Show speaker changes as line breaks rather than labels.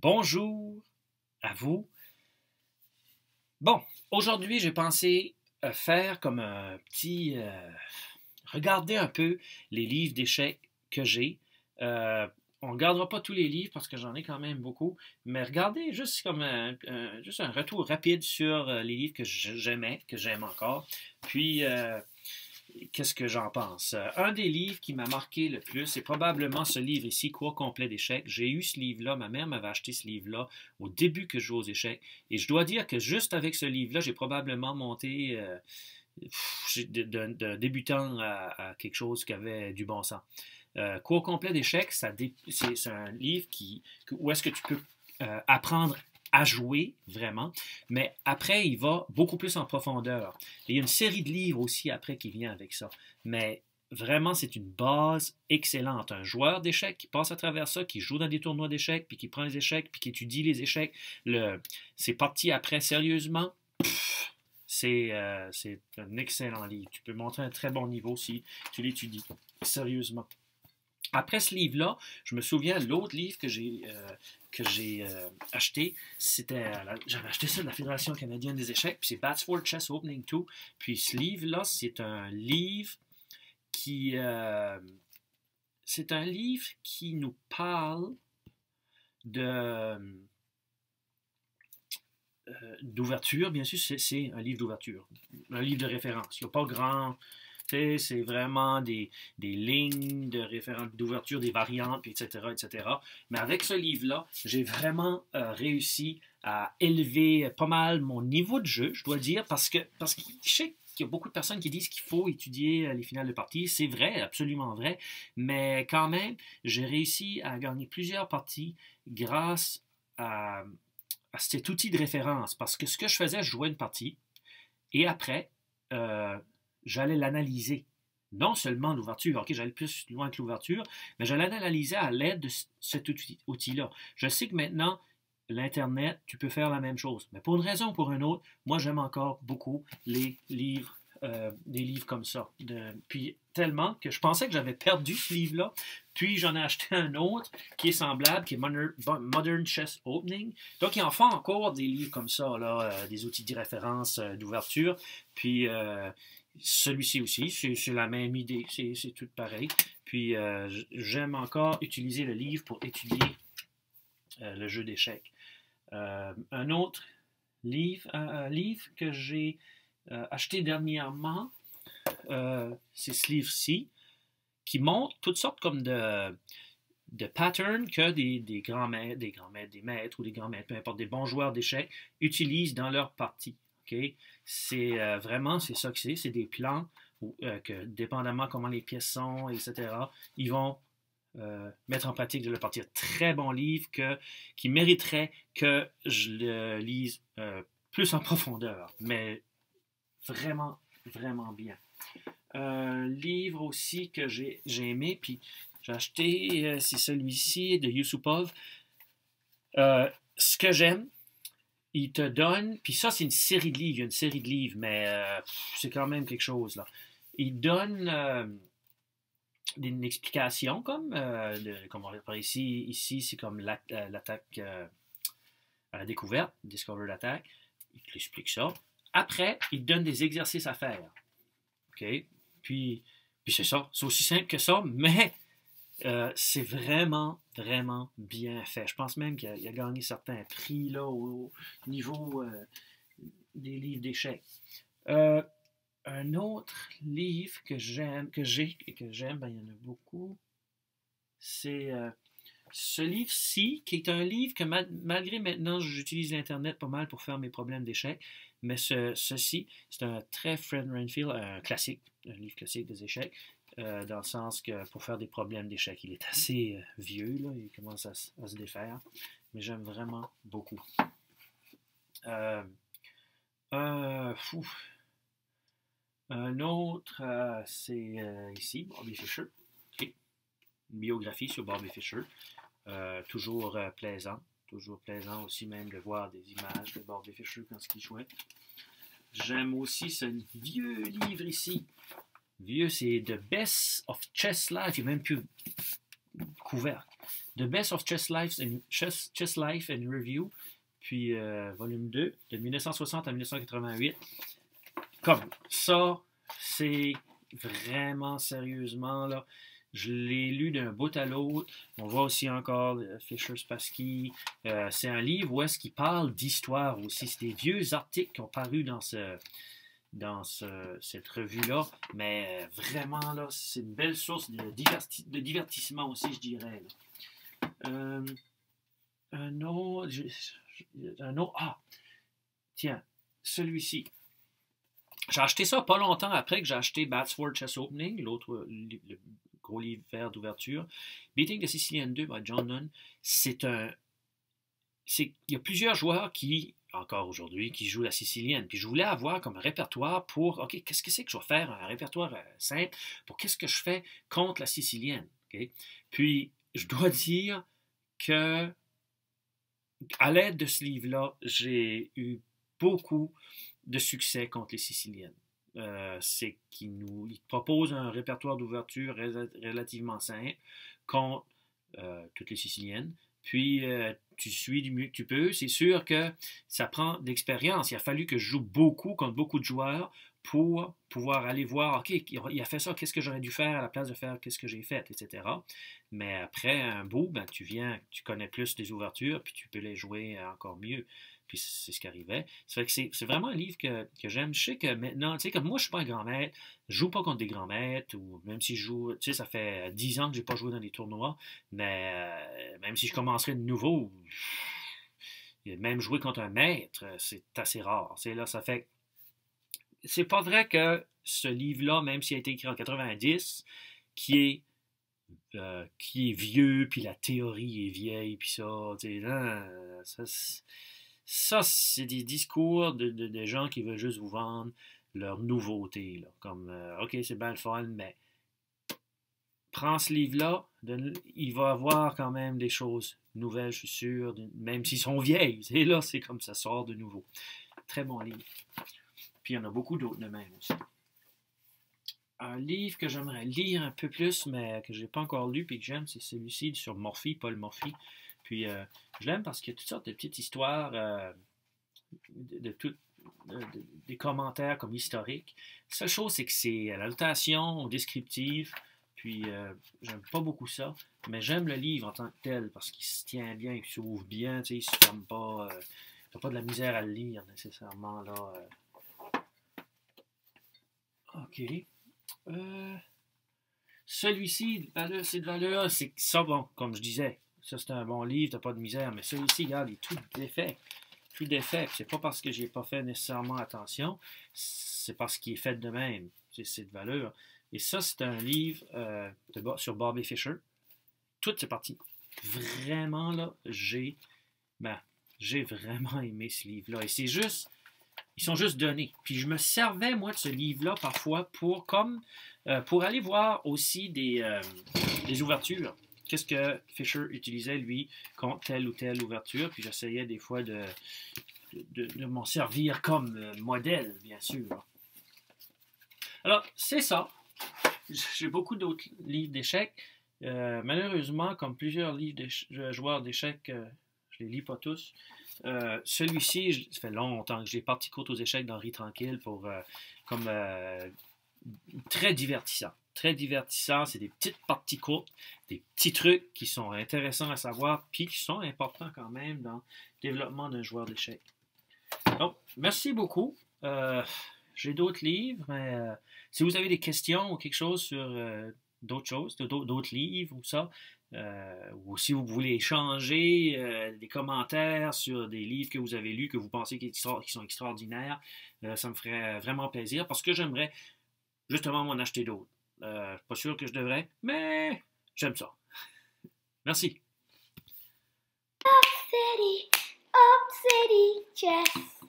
Bonjour à vous. Bon, aujourd'hui, j'ai pensé faire comme un petit... regarder un peu les livres d'échecs que j'ai. Euh, on ne regardera pas tous les livres parce que j'en ai quand même beaucoup, mais regardez juste comme juste un retour rapide sur les livres que j'aimais, que j'aime encore. Puis, qu'est-ce que j'en pense? Un des livres qui m'a marqué le plus, c'est probablement ce livre ici, Cours complet d'échecs. J'ai eu ce livre-là, ma mère m'avait acheté ce livre-là au début que je jouais aux échecs. Et je dois dire que juste avec ce livre-là, j'ai probablement monté d'un débutant à quelque chose qui avait du bon sens. Cours complet d'échecs, c'est un livre où est-ce que tu peux apprendre à jouer vraiment, mais après, il va beaucoup plus en profondeur. Et il y a une série de livres aussi après qui vient avec ça. Mais vraiment, c'est une base excellente. Un joueur d'échecs qui passe à travers ça, qui joue dans des tournois d'échecs, puis qui prend les échecs, puis qui étudie les échecs, c'est parti après sérieusement. C'est un excellent livre. Tu peux montrer un très bon niveau si tu l'étudies sérieusement. Après ce livre-là, je me souviens l'autre livre que j'ai acheté, j'avais acheté ça de la Fédération canadienne des échecs, puis c'est Batsford Chess Opening 2. Puis ce livre-là, qui c'est un livre qui nous parle de d'ouverture, bien sûr, c'est un livre d'ouverture, un livre de référence. Il n'y a pas grand... C'est vraiment des lignes de référence, d'ouverture, des variantes, etc., etc. Mais avec ce livre-là, j'ai vraiment réussi à élever pas mal mon niveau de jeu, je dois dire, parce que je sais qu'il y a beaucoup de personnes qui disent qu'il faut étudier les finales de partie. C'est vrai, absolument vrai. Mais quand même, j'ai réussi à gagner plusieurs parties grâce à cet outil de référence. Parce que ce que je faisais, je jouais une partie et après, j'allais l'analyser. Non seulement l'ouverture, ok, j'allais plus loin que l'ouverture, mais j'allais l'analyser à l'aide de cet outil-là. Je sais que maintenant, l'Internet, tu peux faire la même chose. Mais pour une raison ou pour une autre, moi, j'aime encore beaucoup les livres, des livres comme ça. Puis tellement que je pensais que j'avais perdu ce livre-là. Puis j'en ai acheté un autre qui est semblable, qui est Modern Chess Opening. Donc, il en faut encore des livres comme ça, là, des outils de référence, d'ouverture. Puis celui-ci aussi, c'est la même idée, c'est tout pareil. Puis j'aime encore utiliser le livre pour étudier le jeu d'échecs. Un autre un livre que j'ai acheté dernièrement, c'est ce livre-ci, qui montre toutes sortes comme de patterns que des grands maîtres, des maîtres ou des grands maîtres, peu importe, des bons joueurs d'échecs utilisent dans leur partie. Okay? C'est c'est ça que c'est des plans que, dépendamment comment les pièces sont, etc., ils vont mettre en pratique de leur partie. Très bon livre qui mériterait que je le lise plus en profondeur, mais vraiment, vraiment bien. Un livre aussi que j'ai aimé, puis j'ai acheté, c'est celui-ci de Yusupov. Ce que j'aime, il te donne, puis ça c'est une série de livres, il y a une série de livres, mais c'est quand même quelque chose là. Il donne une explication comme on l'appelle ici c'est comme l'attaque à la découverte, Discovered Attack, il te explique ça. Après, il te donne des exercices à faire, ok? Puis c'est ça, c'est aussi simple que ça, mais c'est vraiment, vraiment bien fait. Je pense même qu'il a gagné certains prix là, au niveau des livres d'échecs. Un autre livre que j'aime, que j'ai et que j'aime, ben, il y en a beaucoup, c'est ce livre-ci, qui est un livre que malgré maintenant, j'utilise l'Internet pas mal pour faire mes problèmes d'échecs, mais ceci, c'est un très Fred Renfield, un classique, un livre classique des échecs, dans le sens que pour faire des problèmes d'échecs, il est assez vieux, là, il commence à se défaire, mais j'aime vraiment beaucoup. Euh, un autre, c'est ici, Bobby Fischer. Okay. Une biographie sur Bobby Fischer. Toujours plaisant aussi même de voir des images de Bobby Fischer quand il jouait. J'aime aussi ce vieux livre ici. Vieux, c'est The Best of Chess Life. Il n'y a même plus couvercle. The Best of Chess Life and Review, puis volume 2, de 1960 à 1988. Comme ça, c'est vraiment sérieusement, là, je l'ai lu d'un bout à l'autre. On voit aussi encore Fischer-Spassky. C'est un livre où est-ce qu'il parle d'histoire aussi. C'est des vieux articles qui ont paru dans cette revue-là. Mais vraiment, là, c'est une belle source de divertissement aussi, je dirais. Un autre. Ah, tiens, celui-ci. J'ai acheté ça pas longtemps après que j'ai acheté Batsford Chess Opening, l'autre le gros livre vert d'ouverture. Beating the Sicilian 2 by John Nunn. Il y a plusieurs joueurs qui, encore aujourd'hui, qui jouent la sicilienne. Puis je voulais avoir comme un répertoire pour, OK, qu'est-ce que c'est que je vais faire? Un répertoire simple pour qu'est-ce que je fais contre la sicilienne. Okay? Puis je dois dire que à l'aide de ce livre-là, j'ai eu beaucoup de succès contre les Siciliennes. C'est qu'il propose un répertoire d'ouverture relativement simple contre toutes les Siciliennes. Puis, tu suis du mieux que tu peux. C'est sûr que ça prend d'expérience. Il a fallu que je joue beaucoup contre beaucoup de joueurs pour pouvoir aller voir, OK, il a fait ça, qu'est-ce que j'aurais dû faire à la place de faire qu'est-ce que j'ai fait, etc. Mais après un bout, ben, tu connais plus les ouvertures, puis tu peux les jouer encore mieux. Puis c'est ce qui arrivait. C'est vrai que c'est vraiment un livre que j'aime. Je sais que maintenant, tu sais, comme moi, je suis pas un grand maître, je joue pas contre des grands maîtres, ou même si je joue, tu sais, ça fait 10 ans que j'ai pas joué dans des tournois, mais même si je commencerais de nouveau, même jouer contre un maître, c'est assez rare. C'est là, ça fait. C'est pas vrai que ce livre-là, même s'il a été écrit en 90, qui est vieux, puis la théorie est vieille, puis ça, tu sais, ça, c'est des discours de gens qui veulent juste vous vendre leur nouveauté. Là, comme, OK, c'est bien le fun, mais prends ce livre-là, il va avoir quand même des choses nouvelles, je suis sûr, même s'ils sont vieilles. Et là, c'est comme ça sort de nouveau. Très bon livre. Puis il y en a beaucoup d'autres de même aussi. Un livre que j'aimerais lire un peu plus, mais que je n'ai pas encore lu, puis que j'aime, c'est celui-ci sur Morphy, Paul Morphy. Puis je l'aime parce qu'il y a toutes sortes de petites histoires, des commentaires comme historiques. La seule chose, c'est que c'est à la notation descriptive, puis j'aime pas beaucoup ça, mais j'aime le livre en tant que tel parce qu'il se tient bien, il s'ouvre bien, tu sais, il se ferme pas. T'as pas de la misère à le lire nécessairement là. OK. Celui-ci, c'est de valeur, c'est ça, bon, comme je disais, ça c'est un bon livre, t'as pas de misère, mais celui-ci, regarde, il est tout défait. Tout défait. C'est pas parce que j'ai pas fait nécessairement attention, c'est parce qu'il est fait de même. C'est de valeur. Et ça, c'est un livre sur Bobby Fischer. Tout c'est parti. Vraiment, là, j'ai vraiment aimé ce livre-là. Et c'est juste. Ils sont juste donnés. Puis je me servais, moi, de ce livre-là, parfois, pour aller voir aussi des ouvertures. Qu'est-ce que Fischer utilisait, lui, contre telle ou telle ouverture. Puis j'essayais des fois de m'en servir comme modèle, bien sûr. Alors, c'est ça. J'ai beaucoup d'autres livres d'échecs. Malheureusement, comme plusieurs livres de joueurs d'échecs, je les lis pas tous. Celui-ci, ça fait longtemps que j'ai parti courte aux échecs d'Henri Tranquille pour très divertissant. Très divertissant, c'est des petites parties courtes, des petits trucs qui sont intéressants à savoir, puis qui sont importants quand même dans le développement d'un joueur d'échecs. Donc, merci beaucoup. J'ai d'autres livres, mais si vous avez des questions ou quelque chose sur d'autres choses, d'autres livres ou ça, ou si vous voulez échanger des commentaires sur des livres que vous avez lus, que vous pensez qui sont extraordinaires, ça me ferait vraiment plaisir parce que j'aimerais justement m'en acheter d'autres. Pas sûr que je devrais, mais j'aime ça. Merci.
Up City, Chess.